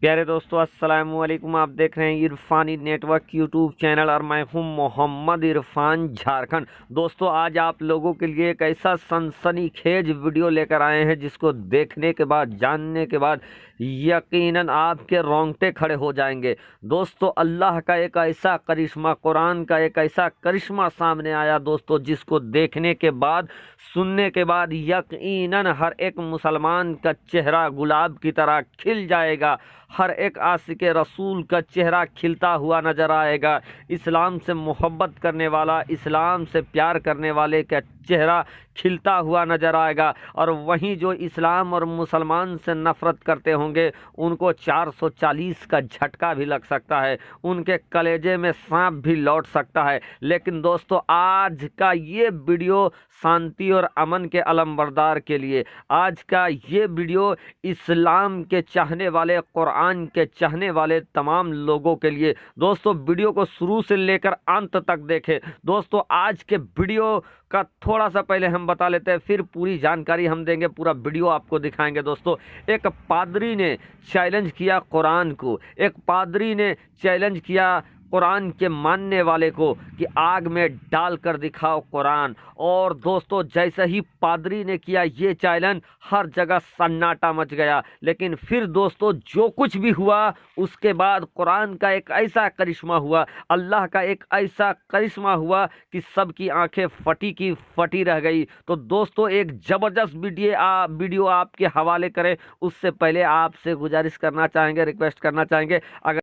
प्यारे दोस्तों, अस्सलाम वालेकुम। आप देख रहे हैं इरफानी नेटवर्क यूट्यूब चैनल और मैं हूं मोहम्मद इरफान झारखंड। दोस्तों, आज आप लोगों के लिए एक ऐसा सनसनीखेज वीडियो लेकर आए हैं जिसको देखने के बाद, जानने के बाद यकीनन आपके रोंगटे खड़े हो जाएंगे। दोस्तों, अल्लाह का एक ऐसा करिश्मा, कुरान का एक ऐसा करिश्मा सामने आया दोस्तों, जिसको देखने के बाद, सुनने के बाद यकीनन हर एक मुसलमान का चेहरा गुलाब की तरह खिल जाएगा। हर एक आशिक रसूल का चेहरा खिलता हुआ नजर आएगा। इस्लाम से मोहब्बत करने वाला, इस्लाम से प्यार करने वाले का चेहरा खिलता हुआ नजर आएगा। और वहीं जो इस्लाम और मुसलमान से नफरत करते होंगे, उनको 440 का झटका भी लग सकता है, उनके कलेजे में सांप भी लौट सकता है। लेकिन दोस्तों, आज का ये वीडियो शांति और अमन के अलमबरदार के लिए, आज का ये वीडियो इस्लाम के चाहने वाले, कुरान के चाहने वाले तमाम लोगों के लिए। दोस्तों, वीडियो को शुरू से लेकर अंत तक देखें। दोस्तों, आज के वीडियो का थोड़ा सा पहले हम बता लेते हैं, फिर पूरी जानकारी हम देंगे, पूरा वीडियो आपको दिखाएंगे। दोस्तों, एक पादरी ने चैलेंज किया कुरान को, एक पादरी ने चैलेंज किया कुरान के मानने वाले को कि आग में डाल कर दिखाओ कुरान। और दोस्तों, जैसे ही पादरी ने किया ये चैलेंज, हर जगह सन्नाटा मच गया। लेकिन फिर दोस्तों, जो कुछ भी हुआ उसके बाद कुरान का एक ऐसा करिश्मा हुआ, अल्लाह का एक ऐसा करिश्मा हुआ कि सबकी आंखें फटी की फटी रह गई। तो दोस्तों, एक ज़बरदस्त वीडियो आपके हवाले करें उससे पहले आपसे गुजारिश करना चाहेंगे, रिक्वेस्ट करना चाहेंगे, अगर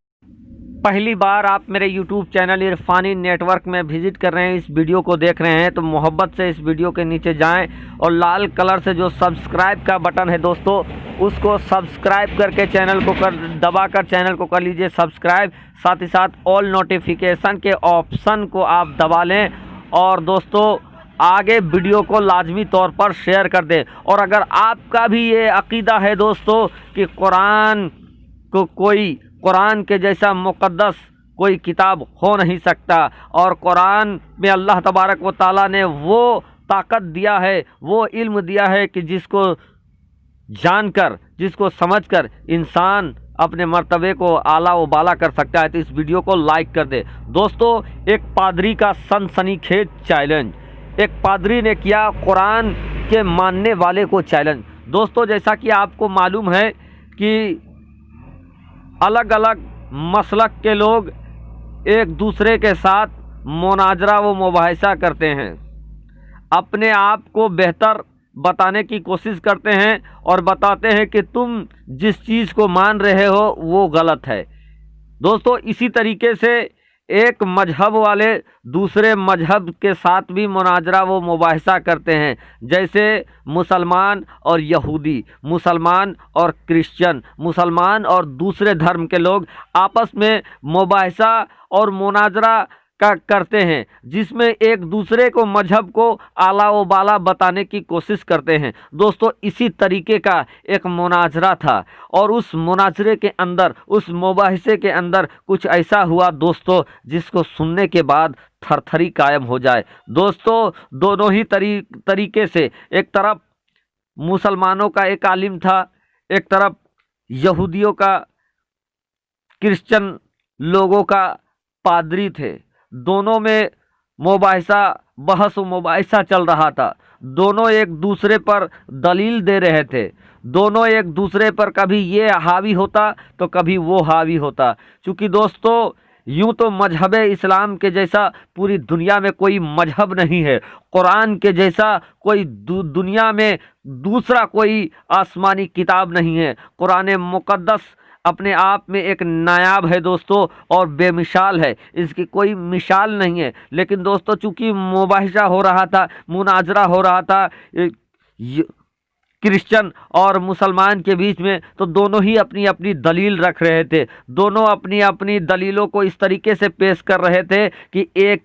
पहली बार आप मेरे YouTube चैनल इरफानी नेटवर्क में विजिट कर रहे हैं, इस वीडियो को देख रहे हैं, तो मोहब्बत से इस वीडियो के नीचे जाएं और लाल कलर से जो सब्सक्राइब का बटन है दोस्तों, उसको सब्सक्राइब करके चैनल को दबाकर चैनल को कर लीजिए सब्सक्राइब। साथ ही साथ ऑल नोटिफिकेशन के ऑप्शन को आप दबा लें और दोस्तों आगे वीडियो को लाजमी तौर पर शेयर कर दें। और अगर आपका भी ये अकीदा है दोस्तों कि कुरान के जैसा मुक़द्दस कोई किताब हो नहीं सकता, और कुरान में अल्लाह तबारक व तआला ने वो ताकत दिया है, वो इल्म दिया है कि जिसको जानकर, जिसको समझकर इंसान अपने मर्तबे को आला व बाला कर सकता है, तो इस वीडियो को लाइक कर दे। दोस्तों, एक पादरी का सनसनीखेज चैलेंज, एक पादरी ने किया कुरान के मानने वाले को चैलेंज। दोस्तों, जैसा कि आपको मालूम है कि अलग अलग मसलक के लोग एक दूसरे के साथ मुनाजरा व मुबाहिसा करते हैं, अपने आप को बेहतर बताने की कोशिश करते हैं और बताते हैं कि तुम जिस चीज़ को मान रहे हो वो गलत है। दोस्तों, इसी तरीके से एक मजहब वाले दूसरे मजहब के साथ भी मुनाजरा व मुबाहिसा करते हैं, जैसे मुसलमान और यहूदी, मुसलमान और क्रिश्चियन, मुसलमान और दूसरे धर्म के लोग आपस में मुबाहिसा और मुनाजरा करते हैं, जिसमें एक दूसरे को मजहब को आला व बाला बताने की कोशिश करते हैं। दोस्तों, इसी तरीके का एक मुनाजरा था और उस मुनाजरे के अंदर, उस मुबाहिसे के अंदर कुछ ऐसा हुआ दोस्तों, जिसको सुनने के बाद थरथरी कायम हो जाए। दोस्तों, दोनों ही तरीके से, एक तरफ मुसलमानों का एक आलिम था, एक तरफ यहूदियों का, क्रिश्चियन लोगों का पादरी थे। दोनों में मुबाहिसा, बहस व मुबाहिसा चल रहा था। दोनों एक दूसरे पर दलील दे रहे थे, दोनों एक दूसरे पर कभी ये हावी होता तो कभी वो हावी होता। क्योंकि दोस्तों, यूं तो मजहब इस्लाम के जैसा पूरी दुनिया में कोई मजहब नहीं है, कुरान के जैसा कोई दुनिया में दूसरा कोई आसमानी किताब नहीं है। कुरान मुक़द्दस अपने आप में एक नायाब है दोस्तों और बेमिसाल है, इसकी कोई मिसाल नहीं है। लेकिन दोस्तों, चूंकि मुबाहिसा हो रहा था, मुनाजरा हो रहा था क्रिश्चियन और मुसलमान के बीच में, तो दोनों ही अपनी अपनी दलील रख रहे थे। दोनों अपनी अपनी दलीलों को इस तरीके से पेश कर रहे थे कि एक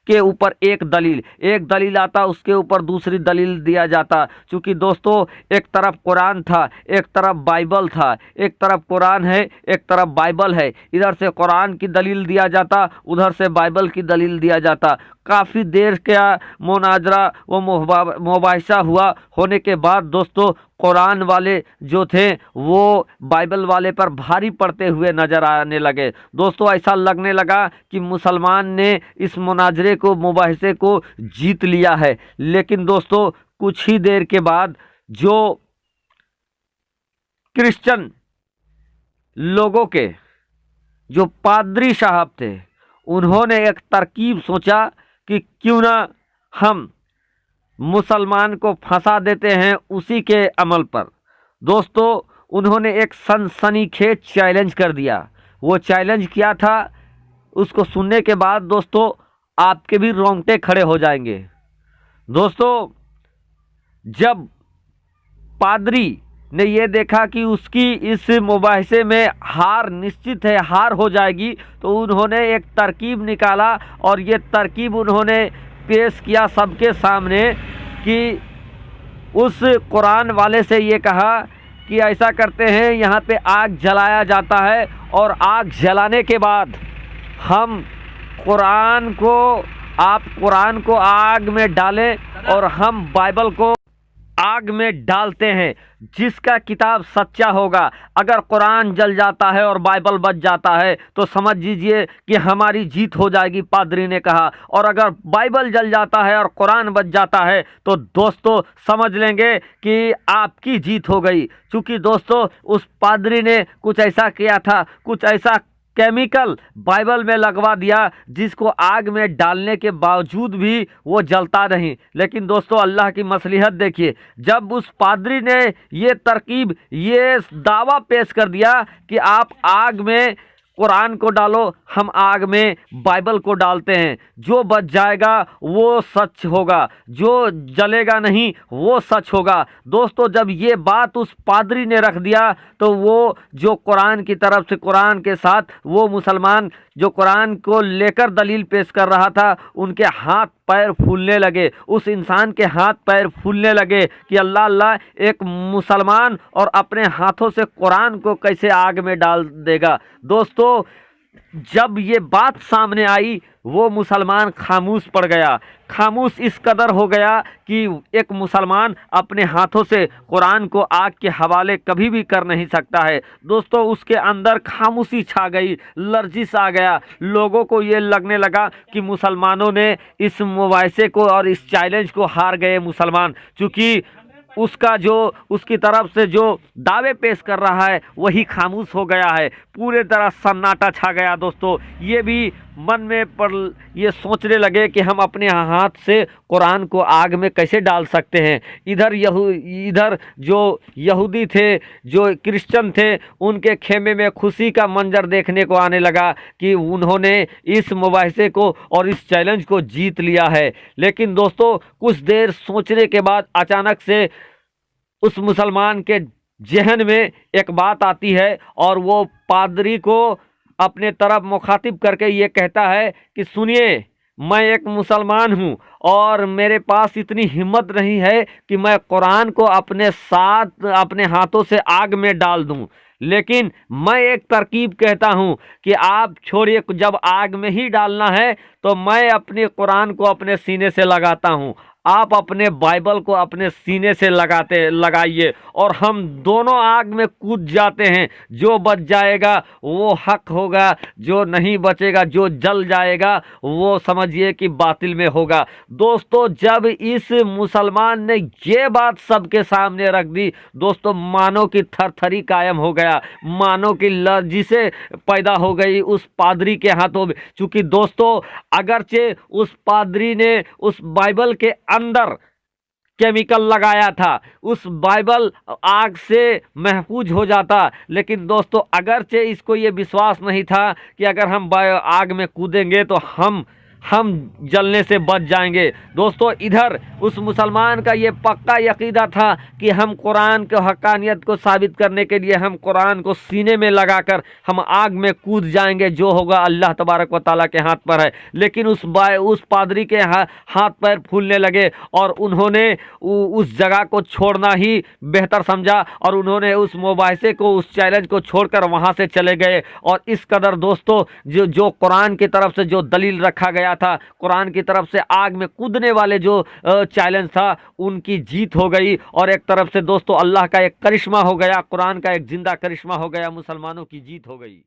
के ऊपर एक दलील आता, उसके ऊपर दूसरी दलील दिया जाता। क्योंकि दोस्तों, एक तरफ कुरान था, एक तरफ बाइबल था, एक तरफ कुरान है, एक तरफ बाइबल है। इधर से कुरान की दलील दिया जाता, उधर से बाइबल की दलील दिया जाता। काफ़ी देर का मुनाजरा व मुबाहिसा हुआ होने के बाद दोस्तों कुरान वाले जो थे वो बाइबल वाले पर भारी पड़ते हुए नज़र आने लगे। दोस्तों ऐसा लगने लगा कि मुसलमान ने इस मुनाजरे को, मुबाहिसे को जीत लिया है। लेकिन दोस्तों कुछ ही देर के बाद जो क्रिश्चियन लोगों के जो पादरी साहब थे, उन्होंने एक तरकीब सोचा कि क्यों ना हम मुसलमान को फंसा देते हैं उसी के अमल पर। दोस्तों उन्होंने एक सनसनीखेज चैलेंज कर दिया। वो चैलेंज क्या था, उसको सुनने के बाद दोस्तों आपके भी रोंगटे खड़े हो जाएंगे। दोस्तों जब पादरी ने ये देखा कि उसकी इस मुबाहिसे में हार निश्चित है, हार हो जाएगी, तो उन्होंने एक तरकीब निकाला और ये तरकीब उन्होंने पेश किया सबके सामने कि उस कुरान वाले से ये कहा कि ऐसा करते हैं, यहाँ पे आग जलाया जाता है और आग जलाने के बाद हम आप कुरान को आग में डालें और हम बाइबल को आग में डालते हैं। जिसका किताब सच्चा होगा, अगर कुरान जल जाता है और बाइबल बच जाता है तो समझ लीजिए कि हमारी जीत हो जाएगी, पादरी ने कहा। और अगर बाइबल जल जाता है और कुरान बच जाता है तो दोस्तों समझ लेंगे कि आपकी जीत हो गई। क्योंकि दोस्तों उस पादरी ने कुछ ऐसा किया था, कुछ ऐसा केमिकल बाइबल में लगवा दिया जिसको आग में डालने के बावजूद भी वो जलता नहीं। लेकिन दोस्तों अल्लाह की मसलिहत देखिए, जब उस पादरी ने ये तरकीब, ये दावा पेश कर दिया कि आप आग में कुरान को डालो, हम आग में बाइबल को डालते हैं, जो बच जाएगा वो सच होगा, जो जलेगा नहीं वो सच होगा। दोस्तों जब ये बात उस पादरी ने रख दिया तो वो जो कुरान की तरफ से, कुरान के साथ वो मुसलमान जो कुरान को लेकर दलील पेश कर रहा था, उनके हाथ पैर फूलने लगे, उस इंसान के हाथ पैर फूलने लगे कि अल्लाह अल्लाह, एक मुसलमान और अपने हाथों से कुरान को कैसे आग में डाल देगा। दोस्तों जब ये बात सामने आई वो मुसलमान खामोश पड़ गया। खामोश इस कदर हो गया कि एक मुसलमान अपने हाथों से कुरान को आग के हवाले कभी भी कर नहीं सकता है। दोस्तों उसके अंदर खामोशी छा गई, लर्जिश आ गया। लोगों को ये लगने लगा कि मुसलमानों ने इस मुबाहिसे को और इस चैलेंज को हार गए मुसलमान, क्योंकि उसका जो उसकी तरफ से जो दावे पेश कर रहा है वही खामोश हो गया है। पूरे तरह सन्नाटा छा गया। दोस्तों ये भी मन में ये सोचने लगे कि हम अपने हाथ से कुरान को आग में कैसे डाल सकते हैं। इधर जो यहूदी थे, जो क्रिश्चियन थे, उनके खेमे में खुशी का मंजर देखने को आने लगा कि उन्होंने इस मुबाहिसे को और इस चैलेंज को जीत लिया है। लेकिन दोस्तों कुछ देर सोचने के बाद अचानक से उस मुसलमान के जहन में एक बात आती है और वो पादरी को अपने तरफ मुखातिब करके ये कहता है कि सुनिए, मैं एक मुसलमान हूँ और मेरे पास इतनी हिम्मत नहीं है कि मैं कुरान को अपने साथ, अपने हाथों से आग में डाल दूँ, लेकिन मैं एक तरकीब कहता हूँ कि आप छोड़िए, जब आग में ही डालना है तो मैं अपने कुरान को अपने सीने से लगाता हूँ, आप अपने बाइबल को अपने सीने से लगाइए और हम दोनों आग में कूद जाते हैं। जो बच जाएगा वो हक होगा, जो नहीं बचेगा, जो जल जाएगा वो समझिए कि बातिल में होगा। दोस्तों जब इस मुसलमान ने ये बात सबके सामने रख दी, दोस्तों मानो की थरथरी कायम हो गया, मानो की लर्जिशें पैदा हो गई उस पादरी के हाथों में। क्योंकि दोस्तों अगरचे उस पादरी ने उस बाइबल के अंदर केमिकल लगाया था, उस बाइबल आग से महफूज हो जाता, लेकिन दोस्तों अगरचे इसको ये विश्वास नहीं था कि अगर हम आग में कूदेंगे तो हम जलने से बच जाएंगे। दोस्तों इधर उस मुसलमान का ये पक्का यकीदा था कि हम कुरान के हक्कानियत को साबित करने के लिए हम कुरान को सीने में लगाकर हम आग में कूद जाएंगे, जो होगा अल्लाह तबारक व तआला के हाथ पर है। लेकिन उस पादरी के हाथ पैर फूलने लगे और उन्होंने उस जगह को छोड़ना ही बेहतर समझा और उन्होंने उस मुबाहिसे को, उस चैलेंज को छोड़कर वहाँ से चले गए। और इस कदर दोस्तों जो कुरान की तरफ से जो दलील रखा गया गया था। कुरान की तरफ से आग में कूदने वाले जो चैलेंज था उनकी जीत हो गई, और एक तरफ से दोस्तों अल्लाह का एक करिश्मा हो गया, कुरान का एक जिंदा करिश्मा हो गया, मुसलमानों की जीत हो गई।